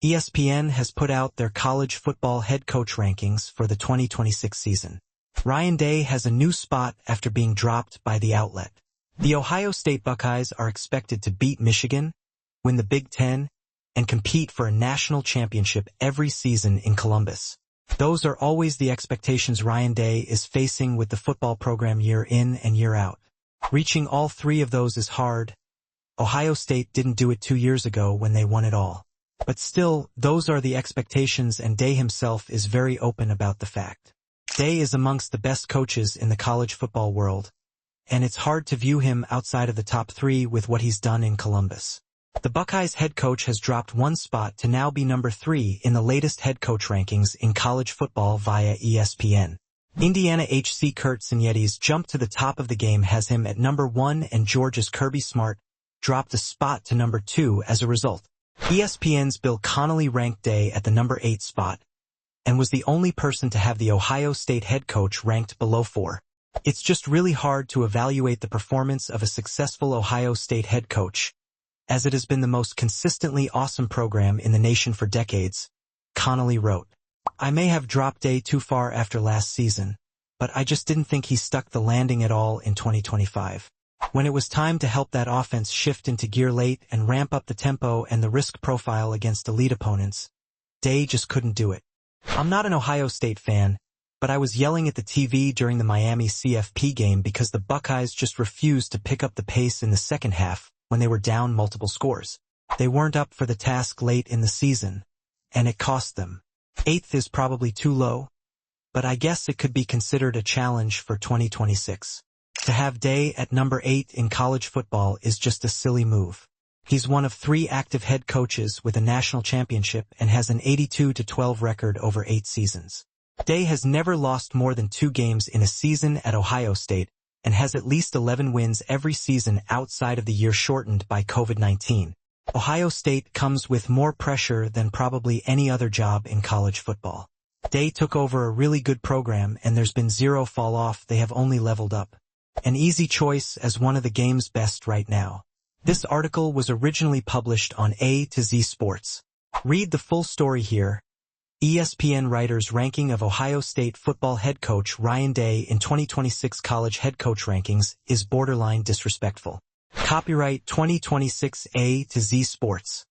ESPN has put out their college football head coach rankings for the 2026 season. Ryan Day has a new spot after being dropped by the outlet. The Ohio State Buckeyes are expected to beat Michigan, win the Big Ten, and compete for a national championship every season in Columbus. Those are always the expectations Ryan Day is facing with the football program year in and year out. Reaching all three of those is hard. Ohio State didn't do it 2 years ago when they won it all. But still, those are the expectations, and Day himself is very open about the fact. Day is amongst the best coaches in the college football world, and it's hard to view him outside of the top 3 with what he's done in Columbus. The Buckeyes head coach has dropped 1 spot to now be number 3 in the latest head coach rankings in college football via ESPN. Indiana HC Kurt Signetti's jump to the top of the game has him at number 1, and Georgia's Kirby Smart dropped a spot to number 2 as a result. ESPN's Bill Connolly ranked Day at the number 8 spot, and was the only person to have the Ohio State head coach ranked below 4. It's just really hard to evaluate the performance of a successful Ohio State head coach, as it has been the most consistently awesome program in the nation for decades, Connolly wrote. I may have dropped Day too far after last season, but I just didn't think he stuck the landing at all in 2025. When it was time to help that offense shift into gear late and ramp up the tempo and the risk profile against elite opponents, Day just couldn't do it. I'm not an Ohio State fan, but I was yelling at the TV during the Miami CFP game because the Buckeyes just refused to pick up the pace in the second half when they were down multiple scores. They weren't up for the task late in the season, and it cost them. 8th is probably too low, but I guess it could be considered a challenge for 2026. To have Day at number 8 in college football is just a silly move. He's one of 3 active head coaches with a national championship and has an 82-12 record over 8 seasons. Day has never lost more than 2 games in a season at Ohio State and has at least 11 wins every season outside of the year shortened by COVID-19. Ohio State comes with more pressure than probably any other job in college football. Day took over a really good program, and there's been zero fall off. They have only leveled up. An easy choice as one of the game's best right now. This article was originally published on A to Z Sports. Read the full story here. ESPN writers' ranking of Ohio State football head coach Ryan Day in 2026 college head coach rankings is borderline disrespectful. Copyright 2026 A to Z Sports.